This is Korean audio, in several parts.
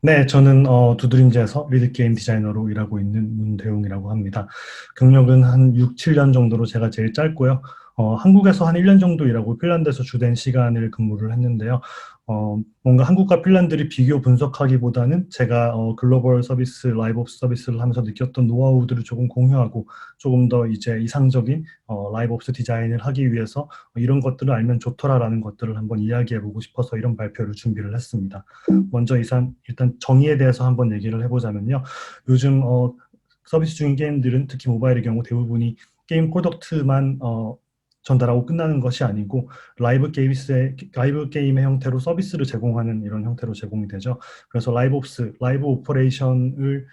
네, 저는 두드림지에서 리드 게임 디자이너로 일하고 있는 문대웅이라고 합니다. 경력은 한 6, 7년 정도로 제가 제일 짧고요. 한국에서 한 1년 정도 일하고 핀란드에서 주된 시간을 근무를 했는데요. 뭔가 한국과 핀란드를 비교 분석하기보다는 제가 글로벌 서비스, 라이브 오ps 서비스를 하면서 느꼈던 노하우들을 조금 공유하고 조금 더 이제 이상적인 라이브 오ps 디자인을 하기 위해서 이런 것들을 알면 좋더라라는 것들을 한번 이야기해보고 싶어서 이런 발표를 준비를 했습니다. 먼저 일단 정의에 대해서 한번 얘기를 해보자면요. 요즘 서비스 중인 게임들은 특히 모바일의 경우 대부분이 게임 프로덕트만 전달하고 끝나는 것이 아니고 라이브 게임의 형태로 서비스를 제공하는 이런 형태로 제공이 되죠. 그래서 라이브 오퍼레이션을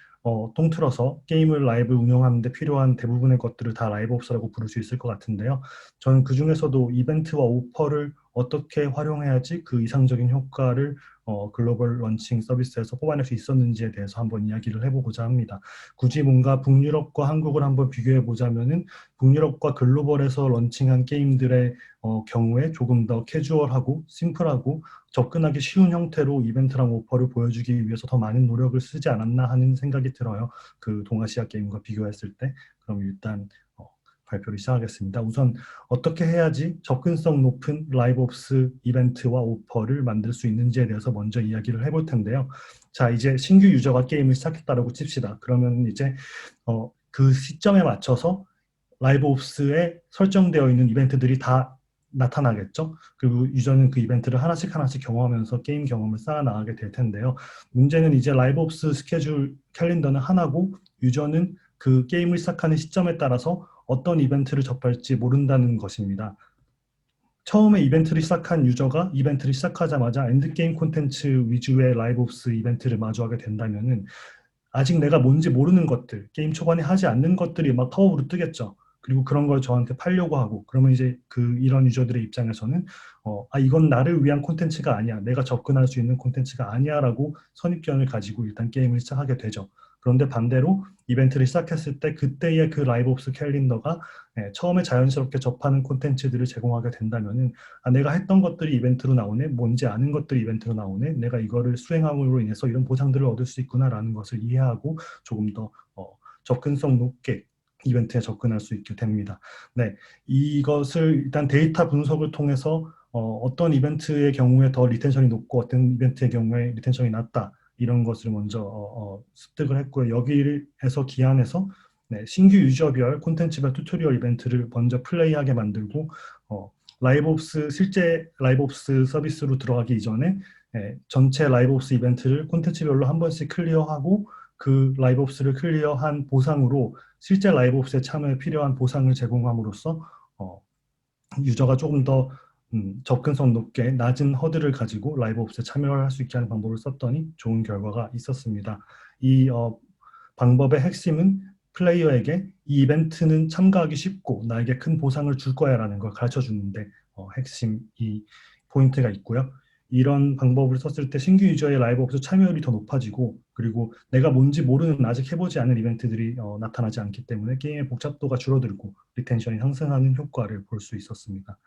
통틀어서 게임을 라이브 운영하는 데 필요한 대부분의 것들을 다 라이브 옵스라고 부를 수 있을 것 같은데요. 저는 그 중에서도 이벤트와 오퍼를 어떻게 활용해야지 그 이상적인 효과를 글로벌 런칭 서비스에서 뽑아낼 수 있었는지에 대해서 한번 이야기를 해보고자 합니다. 굳이 뭔가 북유럽과 한국을 한번 비교해 보자면은 북유럽과 글로벌에서 런칭한 게임들의 경우에 조금 더 캐주얼하고 심플하고 접근하기 쉬운 형태로 이벤트랑 오퍼를 보여주기 위해서 더 많은 노력을 쓰지 않았나 하는 생각이 들어요. 그 동아시아 게임과 비교했을 때. 그럼 일단 발표를 시작하겠습니다. 우선 어떻게 해야지 접근성 높은 라이브 옵스 이벤트와 오퍼를 만들 수 있는지에 대해서 먼저 이야기를 해볼 텐데요. 자, 이제 신규 유저가 게임을 시작했다라고 칩시다. 그러면 이제 그 시점에 맞춰서 라이브 옵스에 설정되어 있는 이벤트들이 다 나타나겠죠. 그리고 유저는 그 이벤트를 하나씩 하나씩 경험하면서 게임 경험을 쌓아 나가게 될 텐데요. 문제는 이제 라이브 옵스 스케줄 캘린더는 하나고 유저는 그 게임을 시작하는 시점에 따라서 어떤 이벤트를 접할지 모른다는 것입니다. 처음에 이벤트를 시작한 유저가 이벤트를 시작하자마자 엔드게임 콘텐츠 위주의 라이브 옵스 이벤트를 마주하게 된다면은 아직 내가 뭔지 모르는 것들, 게임 초반에 하지 않는 것들이 막 top 으로 뜨겠죠. 그리고 그런 걸 저한테 팔려고 하고, 그러면 이제 이런 유저들의 입장에서는, 이건 나를 위한 콘텐츠가 아니야. 내가 접근할 수 있는 콘텐츠가 아니야. 라고 선입견을 가지고 일단 게임을 시작하게 되죠. 그런데 반대로 이벤트를 시작했을 때 그때의 그 라이브 옵스 캘린더가 처음에 자연스럽게 접하는 콘텐츠들을 제공하게 된다면은 내가 했던 것들이 이벤트로 나오네, 뭔지 아는 것들이 이벤트로 나오네, 내가 이거를 수행함으로 인해서 이런 보상들을 얻을 수 있구나라는 것을 이해하고 조금 더 접근성 높게 이벤트에 접근할 수 있게 됩니다. 네, 이것을 일단 데이터 분석을 통해서 어떤 이벤트의 경우에 더 리텐션이 높고 어떤 이벤트의 경우에 리텐션이 낮다. 이런 것을 먼저 습득을 했고요. 여기에서 기한해서 네, 신규 유저별 콘텐츠별 튜토리얼 이벤트를 먼저 플레이하게 만들고 어, 실제 라이브옵스 서비스로 들어가기 이전에 전체 라이브옵스 이벤트를 콘텐츠별로 한 번씩 클리어하고 그 라이브옵스를 클리어한 보상으로 실제 라이브옵스에 참여에 필요한 보상을 제공함으로써 어, 유저가 조금 더 접근성 높게 낮은 허들을 가지고 라이브옵스에 참여를 할 수 있게 하는 방법을 썼더니 좋은 결과가 있었습니다. 이 방법의 핵심은 플레이어에게 이 이벤트는 참가하기 쉽고 나에게 큰 보상을 줄 거야 라는 걸 가르쳐 주는데 핵심 이 포인트가 있고요. 이런 방법을 썼을 때 신규 유저의 라이브 옵스 참여율이 더 높아지고 그리고 내가 뭔지 모르는 아직 해보지 않은 이벤트들이 나타나지 않기 때문에 게임의 복잡도가 줄어들고 리텐션이 상승하는 효과를 볼 수 있었습니다.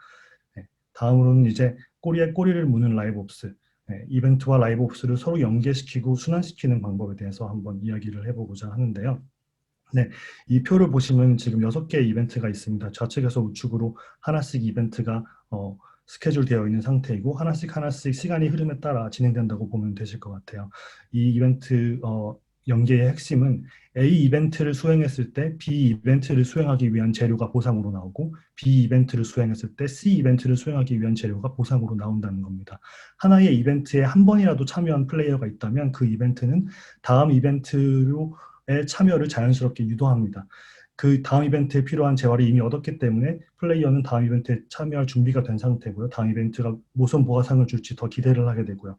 네, 다음으로는 이제 꼬리에 꼬리를 무는 라이브 옵스 이벤트와 라이브 옵스를 서로 연계시키고 순환시키는 방법에 대해서 한번 이야기를 해보고자 하는데요. 네, 이 표를 보시면 지금 6개의 이벤트가 있습니다. 좌측에서 우측으로 하나씩 이벤트가 스케줄 되어 있는 상태이고 하나씩 하나씩 시간이 흐름에 따라 진행된다고 보면 되실 것 같아요. 이 이벤트 연계의 핵심은 A 이벤트를 수행했을 때 B 이벤트를 수행하기 위한 재료가 보상으로 나오고 B 이벤트를 수행했을 때 C 이벤트를 수행하기 위한 재료가 보상으로 나온다는 겁니다. 하나의 이벤트에 한 번이라도 참여한 플레이어가 있다면 그 이벤트는 다음 이벤트로 참여를 자연스럽게 유도합니다. 그 다음 이벤트에 필요한 재화를 이미 얻었기 때문에 플레이어는 다음 이벤트에 참여할 준비가 된 상태고요. 다음 이벤트가 무슨 보상을 줄지 더 기대를 하게 되고요.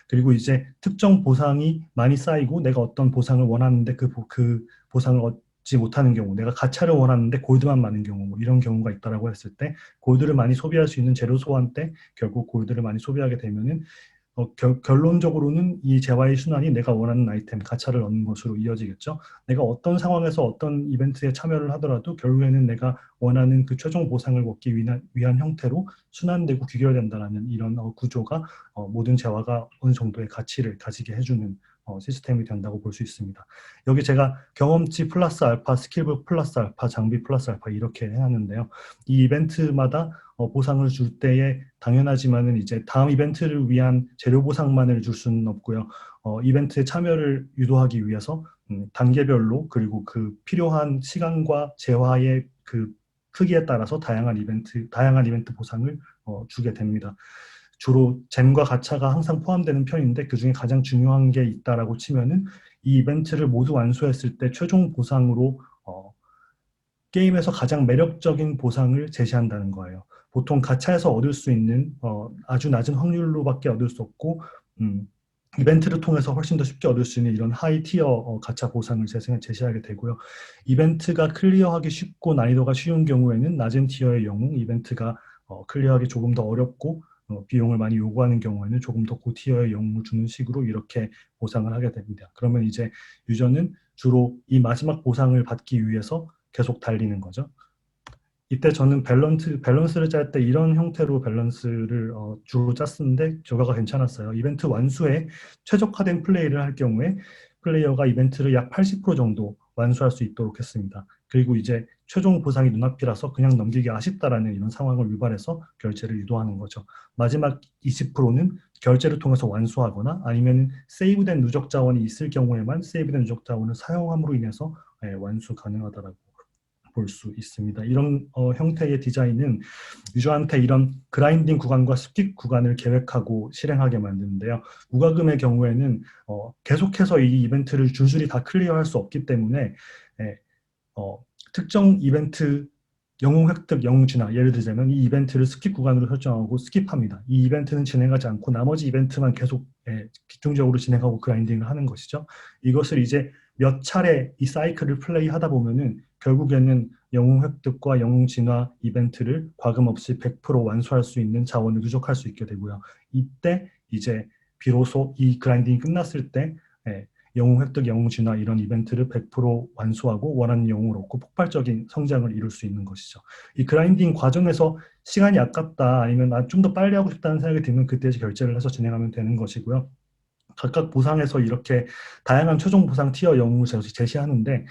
그리고 이제 특정 보상이 많이 쌓이고 내가 어떤 보상을 원하는데 그 보상을 얻지 못하는 경우, 내가 가차를 원하는데 골드만 많은 경우, 뭐 이런 경우가 있다라고 했을 때 골드를 많이 소비할 수 있는 재료 소환 때 결국 골드를 많이 소비하게 되면은 결론적으로는 이 재화의 순환이 내가 원하는 아이템, 가차를 얻는 것으로 이어지겠죠. 내가 어떤 상황에서 어떤 이벤트에 참여를 하더라도 결국에는 내가 원하는 그 최종 보상을 얻기 위한 형태로 순환되고 귀결된다는 이런 구조가 모든 재화가 어느 정도의 가치를 가지게 해주는 시스템이 된다고 볼 수 있습니다. 여기 제가 경험치 플러스 알파, 스킬북 플러스 알파, 장비 플러스 알파 이렇게 해놨는데요. 이 이벤트마다 보상을 줄 때에 당연하지만은 이제 다음 이벤트를 위한 재료 보상만을 줄 수는 없고요. 이벤트에 참여를 유도하기 위해서 단계별로 그리고 그 필요한 시간과 재화의 그 크기에 따라서 다양한 이벤트 보상을 주게 됩니다. 주로 잼과 가차가 항상 포함되는 편인데 그중에 가장 중요한 게 있다라고 치면은 이 이벤트를 모두 완수했을 때 최종 보상으로 게임에서 가장 매력적인 보상을 제시한다는 거예요. 보통 가차에서 얻을 수 있는 아주 낮은 확률로밖에 얻을 수 없고 이벤트를 통해서 훨씬 더 쉽게 얻을 수 있는 이런 하이 티어 가차 보상을 제시하게 되고요. 이벤트가 클리어하기 쉽고 난이도가 쉬운 경우에는 낮은 티어의 영웅, 이벤트가 클리어하기 조금 더 어렵고 비용을 많이 요구하는 경우에는 조금 더 고티어의 영웅을 주는 식으로 이렇게 보상을 하게 됩니다. 그러면 이제 유저는 주로 이 마지막 보상을 받기 위해서 계속 달리는 거죠. 이때 저는 밸런스를 짤 때 이런 형태로 밸런스를 주로 짰었는데 결과가 괜찮았어요. 이벤트 완수에 최적화된 플레이를 할 경우에 플레이어가 이벤트를 약 80% 정도 완수할 수 있도록 했습니다. 그리고 이제 최종 보상이 눈앞이라서 그냥 넘기기 아쉽다라는 이런 상황을 유발해서 결제를 유도하는 거죠. 마지막 20%는 결제를 통해서 완수하거나 아니면 세이브된 누적 자원이 있을 경우에만 세이브된 누적 자원을 사용함으로 인해서 완수 가능하다라고 볼 수 있습니다. 이런 형태의 디자인은 유저한테 이런 그라인딩 구간과 스킵 구간을 계획하고 실행하게 만드는데요. 무과금의 경우에는 계속해서 이 이벤트를 줄줄이 다 클리어할 수 없기 때문에 특정 이벤트 영웅 획득, 영웅 진화, 예를 들자면 이 이벤트를 스킵 구간으로 설정하고 스킵합니다. 이 이벤트는 진행하지 않고 나머지 이벤트만 계속 집중적으로 진행하고 그라인딩을 하는 것이죠. 이것을 이제 몇 차례 이 사이클을 플레이하다 보면은 결국에는 영웅 획득과 영웅 진화 이벤트를 과금 없이 100% 완수할 수 있는 자원을 누적할 수 있게 되고요. 이때 이제 비로소 이 그라인딩이 끝났을 때 영웅 획득, 영웅 진화 이런 이벤트를 100% 완수하고 원하는 영웅을 얻고 폭발적인 성장을 이룰 수 있는 것이죠. 이 그라인딩 과정에서 시간이 아깝다 아니면 좀 더 빨리 하고 싶다는 생각이 들면 그때 결제를 해서 진행하면 되는 것이고요. 각각 보상에서 이렇게 다양한 최종 보상 티어 영웅을 제시하는데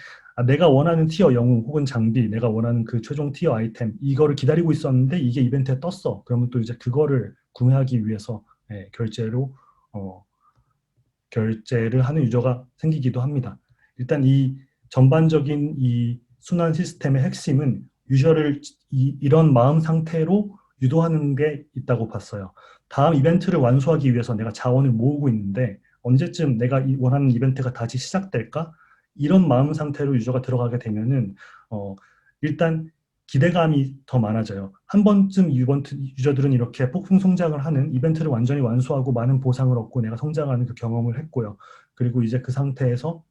내가 원하는 티어 영웅 혹은 장비, 내가 원하는 그 최종 티어 아이템 이거를 기다리고 있었는데 이게 이벤트에 떴어. 그러면 또 이제 그거를 구매하기 위해서 결제를 하는 유저가 생기기도 합니다. 일단 이 전반적인 이 순환 시스템의 핵심은 유저를 이런 마음 상태로 유도하는 게 있다고 봤어요. 다음 이벤트를 완수하기 위해서 내가 자원을 모으고 있는데 언제쯤 내가 원하는 이벤트가 다시 시작될까? 이런 마음 상태로 유저가 들어가게 되면은 일단 기대감이 더 많아져요. 한 번쯤 유저들은 이렇게 폭풍 성장을 하는 이벤트를 완전히 완수하고 많은 보상을 얻고 내가 성장하는 그 경험을 했고요. 그리고 이제 그 상태에서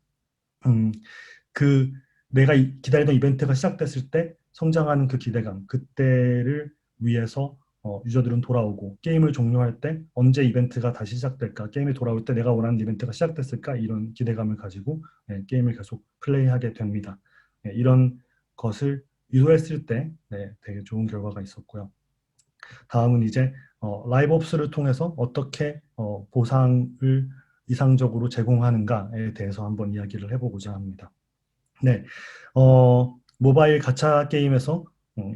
그 내가 기다리던 이벤트가 시작됐을 때 성장하는 그 기대감, 그때를 위해서 유저들은 돌아오고 게임을 종료할 때 언제 이벤트가 다시 시작될까, 게임이 돌아올 때 내가 원하는 이벤트가 시작됐을까 이런 기대감을 가지고 게임을 계속 플레이하게 됩니다. 이런 것을 유도했을 때 되게 좋은 결과가 있었고요. 다음은 이제 라이브옵스를 통해서 어떻게 보상을 이상적으로 제공하는가에 대해서 한번 이야기를 해보고자 합니다. 네, 모바일 가챠 게임에서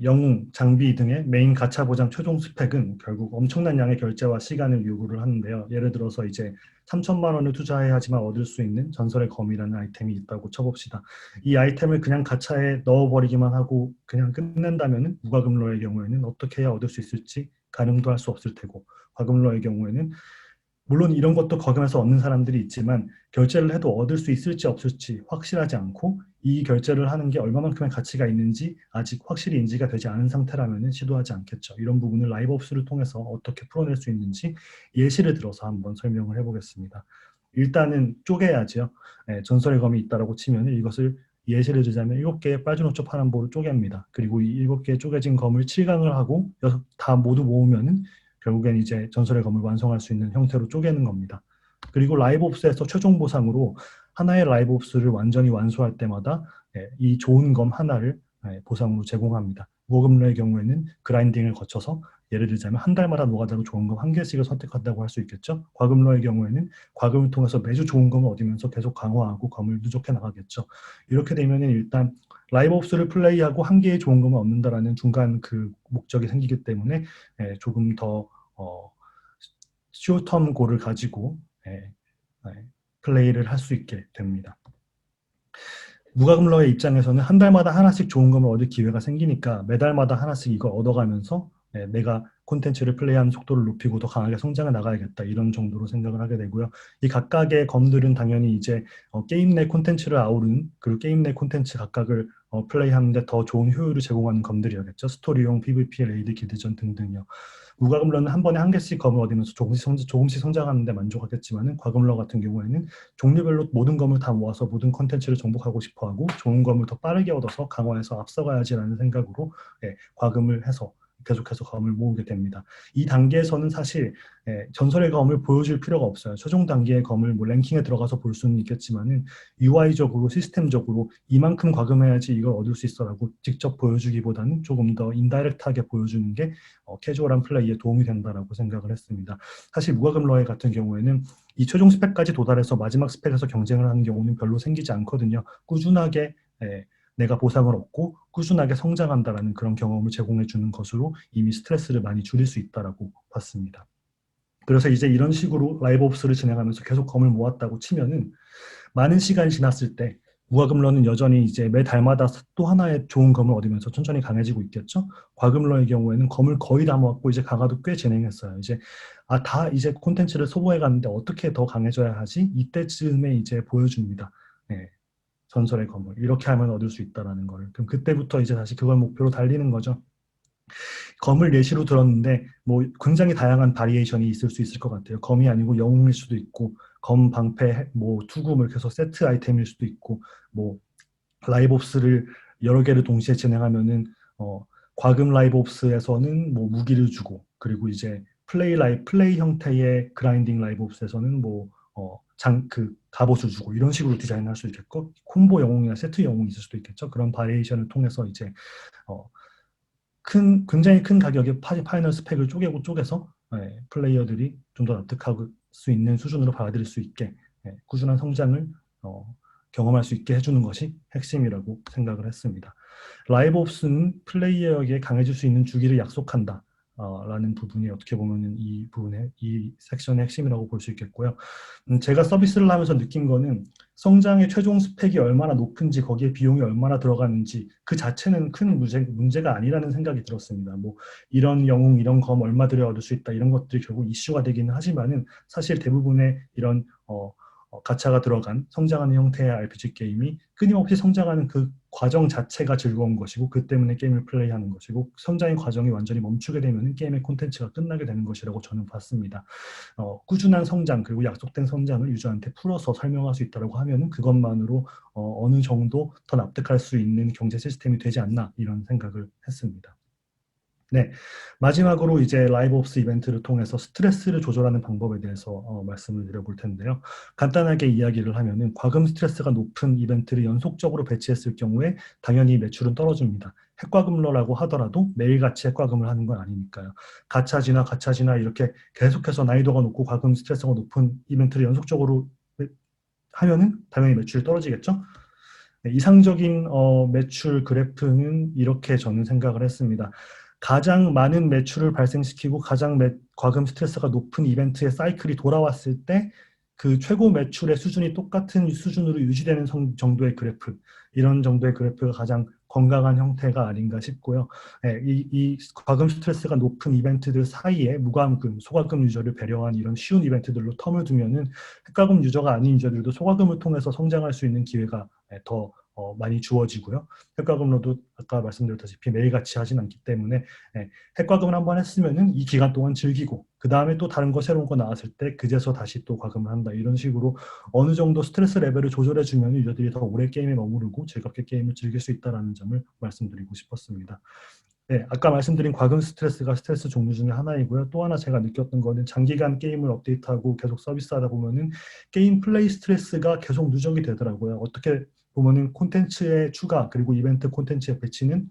영웅, 장비 등의 메인 가챠 보장 최종 스펙은 결국 엄청난 양의 결제와 시간을 요구를 하는데요. 예를 들어서 이제 3천만 원을 투자해야지만 얻을 수 있는 전설의 검이라는 아이템이 있다고 쳐봅시다. 이 아이템을 그냥 가챠에 넣어버리기만 하고 그냥 끝낸다면 무과금러의 경우에는 어떻게 해야 얻을 수 있을지 가늠도 할 수 없을 테고, 과금러의 경우에는 물론 이런 것도 거금해서 얻는 사람들이 있지만 결제를 해도 얻을 수 있을지 없을지 확실하지 않고 이 결제를 하는 게 얼마만큼의 가치가 있는지 아직 확실히 인지가 되지 않은 상태라면 시도하지 않겠죠. 이런 부분을 라이브옵스를 통해서 어떻게 풀어낼 수 있는지 예시를 들어서 한번 설명을 해보겠습니다. 일단은 쪼개야죠. 전설의 검이 있다고 치면 이것을 예시를 들자면 7개의 빨주노초 파란보를 쪼갭니다. 그리고 이 7개의 쪼개진 검을 7강을 하고 다 모두 모으면은 결국엔 이제 전설의 검을 완성할 수 있는 형태로 쪼개는 겁니다. 그리고 라이브옵스에서 최종 보상으로 하나의 라이브옵스를 완전히 완수할 때마다 이 좋은 검 하나를 보상으로 제공합니다. 무과금러의 경우에는 그라인딩을 거쳐서 예를 들자면 한 달마다 노가다로 좋은 금 한 개씩을 선택한다고 할 수 있겠죠. 과금러의 경우에는 과금을 통해서 매주 좋은 검을 얻으면서 계속 강화하고 검을 누적해 나가겠죠. 이렇게 되면은 일단 라이브 옵스를 플레이하고 한 개의 좋은 검을 얻는다라는 중간 그 목적이 생기기 때문에 조금 더 쇼텀 골을 가지고 플레이를 할 수 있게 됩니다. 무과금러의 입장에서는 한 달마다 하나씩 좋은 검을 얻을 기회가 생기니까 매달마다 하나씩 이걸 얻어가면서 내가 콘텐츠를 플레이하는 속도를 높이고 더 강하게 성장해 나가야겠다 이런 정도로 생각을 하게 되고요. 이 각각의 검들은 당연히 이제 게임 내 콘텐츠를 아우르는 그리고 게임 내 콘텐츠 각각을 플레이하는데 더 좋은 효율을 제공하는 검들이었겠죠. 스토리용, PVP, 레이드, 기드전 등등요. 무과금러는 한 번에 한 개씩 검을 얻으면서 조금씩 성장하는데 만족하겠지만은 과금러 같은 경우에는 종류별로 모든 검을 다 모아서 모든 컨텐츠를 정복하고 싶어하고 좋은 검을 더 빠르게 얻어서 강화해서 앞서가야지라는 생각으로 과금을 해서 계속해서 검을 모으게 됩니다. 이 단계에서는 사실 전설의 검을 보여줄 필요가 없어요. 최종 단계의 검을 뭐 랭킹에 들어가서 볼 수는 있겠지만은 UI적으로 시스템적으로 이만큼 과금해야지 이걸 얻을 수 있어라고 직접 보여주기보다는 조금 더 인다이렉트하게 보여주는 게 캐주얼한 플레이에 도움이 된다라고 생각을 했습니다. 사실 무과금러의 같은 경우에는 이 최종 스펙까지 도달해서 마지막 스펙에서 경쟁을 하는 경우는 별로 생기지 않거든요. 꾸준하게 내가 보상을 얻고 꾸준하게 성장한다라는 그런 경험을 제공해 주는 것으로 이미 스트레스를 많이 줄일 수 있다라고 봤습니다. 그래서 이제 이런 식으로 라이브 옵스를 진행하면서 계속 검을 모았다고 치면은 많은 시간이 지났을 때 무과금러는 여전히 이제 매 달마다 또 하나의 좋은 검을 얻으면서 천천히 강해지고 있겠죠. 과금러의 경우에는 검을 거의 다 모았고 이제 강화도 꽤 진행했어요. 이제 다 이제 콘텐츠를 소모해 갔는데 어떻게 더 강해져야 하지? 이때쯤에 이제 보여줍니다. 네, 전설의 검을 이렇게 하면 얻을 수 있다라는 거를. 그럼 그때부터 이제 다시 그걸 목표로 달리는 거죠. 검을 예시로 들었는데 뭐 굉장히 다양한 바리에이션이 있을 수 있을 것 같아요. 검이 아니고 영웅일 수도 있고 검 방패 뭐 투구 뭐 이렇게 해서 세트 아이템일 수도 있고 뭐 라이브 옵스를 여러 개를 동시에 진행하면은 과금 라이브 옵스에서는 뭐 무기를 주고 그리고 이제 플레이 형태의 그라인딩 라이브 옵스에서는 뭐 갑옷을 주고 이런 식으로 디자인할 수 있겠고 콤보 영웅이나 세트 영웅이 있을 수도 있겠죠. 그런 바리에이션을 통해서 이제 어, 굉장히 큰 가격의 파이널 스펙을 쪼개서 플레이어들이 좀 더 납득할 수 있는 수준으로 받아들일 수 있게 꾸준한 성장을 경험할 수 있게 해주는 것이 핵심이라고 생각을 했습니다. 라이브 옵스는 플레이어에게 강해질 수 있는 주기를 약속한다. 라는 부분이 어떻게 보면 이 섹션의 핵심이라고 볼 수 있겠고요. 제가 서비스를 하면서 느낀 거는 성장의 최종 스펙이 얼마나 높은지 거기에 비용이 얼마나 들어가는지 그 자체는 큰 문제가 아니라는 생각이 들었습니다. 뭐 이런 영웅, 이런 검 얼마 들여 얻을 수 있다 이런 것들이 결국 이슈가 되기는 하지만은 사실 대부분의 이런 가차가 들어간 성장하는 형태의 RPG 게임이 끊임없이 성장하는 그 과정 자체가 즐거운 것이고 그 때문에 게임을 플레이하는 것이고 성장의 과정이 완전히 멈추게 되면 게임의 콘텐츠가 끝나게 되는 것이라고 저는 봤습니다. 꾸준한 성장 그리고 약속된 성장을 유저한테 풀어서 설명할 수 있다고 하면 그것만으로 어느 정도 더 납득할 수 있는 경제 시스템이 되지 않나 이런 생각을 했습니다. 네, 마지막으로 이제 라이브 옵스 이벤트를 통해서 스트레스를 조절하는 방법에 대해서 말씀을 드려볼 텐데요. 간단하게 이야기를 하면은 과금 스트레스가 높은 이벤트를 연속적으로 배치했을 경우에 당연히 매출은 떨어집니다. 핵과금러라고 하더라도 매일같이 핵과금을 하는 건 아니니까요. 가차지나 이렇게 계속해서 난이도가 높고 과금 스트레스가 높은 이벤트를 연속적으로 하면은 당연히 매출이 떨어지겠죠. 네, 이상적인 매출 그래프는 이렇게 저는 생각을 했습니다. 가장 많은 매출을 발생시키고 과금 스트레스가 높은 이벤트의 사이클이 돌아왔을 때 그 최고 매출의 수준이 똑같은 수준으로 유지되는 정도의 그래프, 이런 정도의 그래프가 가장 건강한 형태가 아닌가 싶고요. 이 과금 스트레스가 높은 이벤트들 사이에 무과금, 소과금 유저를 배려한 이런 쉬운 이벤트들로 텀을 두면은 핵과금 유저가 아닌 유저들도 소과금을 통해서 성장할 수 있는 기회가 더 많이 주어지고요. 핵과금로도 아까 말씀드렸다시피 매일같이 하진 않기 때문에 핵과금을 한번 했으면은 이 기간 동안 즐기고 그 다음에 또 다른 거 새로운 거 나왔을 때 그제서 다시 또 과금을 한다. 이런 식으로 어느 정도 스트레스 레벨을 조절해주면 유저들이 더 오래 게임에 머무르고 즐겁게 게임을 즐길 수 있다는 점을 말씀드리고 싶었습니다. 네, 아까 말씀드린 과금 스트레스가 스트레스 종류 중에 하나이고요. 또 하나 제가 느꼈던 거는 장기간 게임을 업데이트하고 계속 서비스하다 보면은 게임 플레이 스트레스가 계속 누적이 되더라고요. 어떻게 보면은 콘텐츠의 추가 그리고 이벤트 콘텐츠의 배치는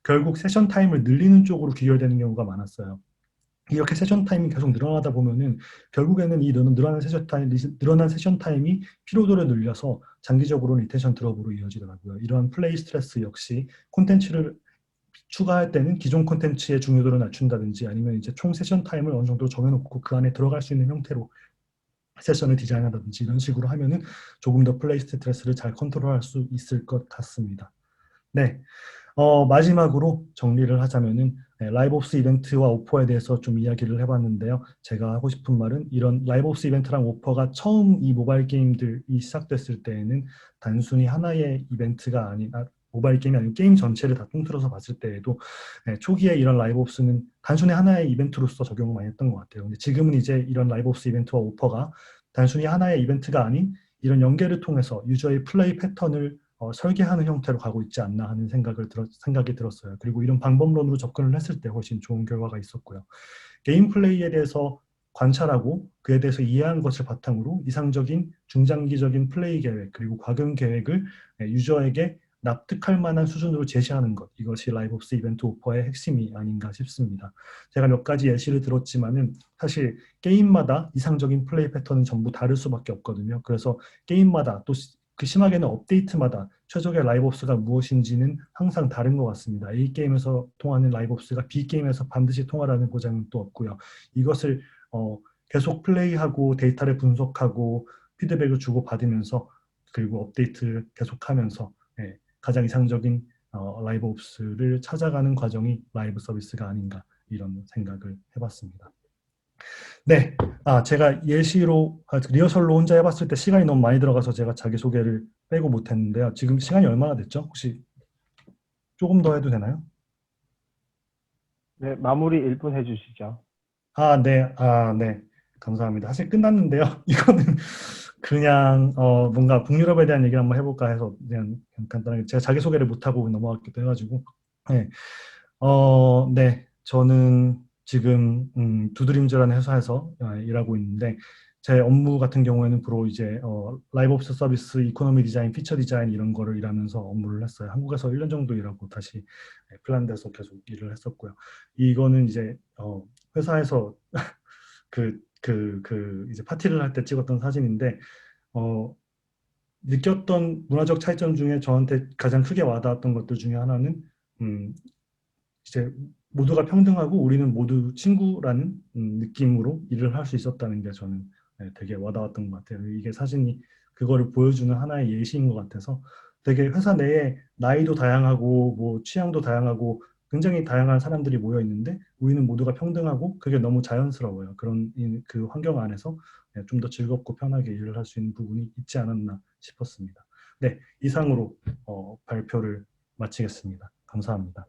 결국 세션 타임을 늘리는 쪽으로 귀결되는 경우가 많았어요. 이렇게 세션 타임이 계속 늘어나다 보면은 결국에는 이 늘어난 세션 타임이 피로도를 늘려서 장기적으로는 리텐션 드롭으로 이어지더라고요. 이러한 플레이 스트레스 역시 콘텐츠를 추가할 때는 기존 콘텐츠의 중요도를 낮춘다든지 아니면 이제 총 세션 타임을 어느 정도 정해놓고 그 안에 들어갈 수 있는 형태로 세션을 디자인하다든지 이런 식으로 하면은 조금 더 플레이 스트레스를 잘 컨트롤할 수 있을 것 같습니다. 네. 마지막으로 정리를 하자면은 라이브옵스 이벤트와 오퍼에 대해서 좀 이야기를 해봤는데요. 제가 하고 싶은 말은 이런 라이브옵스 이벤트랑 오퍼가 처음 이 모바일 게임들이 시작됐을 때에는 단순히 하나의 이벤트가 아닌 모바일 게임이 아니고 게임 전체를 다 통틀어서 봤을 때에도 초기에 이런 라이브옵스는 단순히 하나의 이벤트로서 적용을 많이 했던 것 같아요. 근데 지금은 이제 이런 라이브옵스 이벤트와 오퍼가 단순히 하나의 이벤트가 아닌 이런 연계를 통해서 유저의 플레이 패턴을 설계하는 형태로 가고 있지 않나 하는 생각이 들었어요. 그리고 이런 방법론으로 접근을 했을 때 훨씬 좋은 결과가 있었고요. 게임 플레이에 대해서 관찰하고 그에 대해서 이해한 것을 바탕으로 이상적인 중장기적인 플레이 계획 그리고 과금 계획을 유저에게 납득할 만한 수준으로 제시하는 것, 이것이 라이브옵스 이벤트 오퍼의 핵심이 아닌가 싶습니다. 제가 몇 가지 예시를 들었지만은 사실 게임마다 이상적인 플레이 패턴은 전부 다를 수밖에 없거든요. 그래서 게임마다 또 그 심하게는 업데이트마다 최적의 라이브옵스가 무엇인지는 항상 다른 것 같습니다. A게임에서 통하는 라이브옵스가 B게임에서 반드시 통하라는 보장은 또 없고요. 이것을 계속 플레이하고 데이터를 분석하고 피드백을 주고받으면서 그리고 업데이트를 계속하면서 가장 이상적인 라이브옵스를 찾아가는 과정이 라이브 서비스가 아닌가 이런 생각을 해봤습니다. 네, 제가 리허설로 혼자 해봤을 때 시간이 너무 많이 들어가서 제가 자기소개를 빼고 못했는데요. 지금 시간이 얼마나 됐죠? 혹시 조금 더 해도 되나요? 네, 마무리 1분 해주시죠. 네, 네. 감사합니다. 사실 끝났는데요. 이거는 그냥 뭔가 북유럽에 대한 얘기를 한번 해볼까 해서 그냥 간단하게 제가 자기소개를 못하고 넘어갔기도 해가지고 네. 네. 저는 지금 두드림즈라는 회사에서 일하고 있는데 제 업무 같은 경우에는 주로 이제 라이브 옵스 서비스, 이코노미 디자인, 피처 디자인 이런 거를 일하면서 업무를 했어요. 한국에서 1년 정도 일하고 다시 핀란드에서 계속 일을 했었고요. 이거는 이제 회사에서 이제 파티를 할 때 찍었던 사진인데 어, 느꼈던 문화적 차이점 중에 저한테 가장 크게 와닿았던 것들 중에 하나는 음, 이제 모두가 평등하고 우리는 모두 친구라는 느낌으로 일을 할 수 있었다는 게 저는 되게 와닿았던 것 같아요. 이게 사진이 그거를 보여주는 하나의 예시인 것 같아서 되게 회사 내에 나이도 다양하고 뭐 취향도 다양하고 굉장히 다양한 사람들이 모여 있는데 우리는 모두가 평등하고 그게 너무 자연스러워요. 그런 그 환경 안에서 좀 더 즐겁고 편하게 일을 할 수 있는 부분이 있지 않았나 싶었습니다. 네, 이상으로 발표를 마치겠습니다. 감사합니다.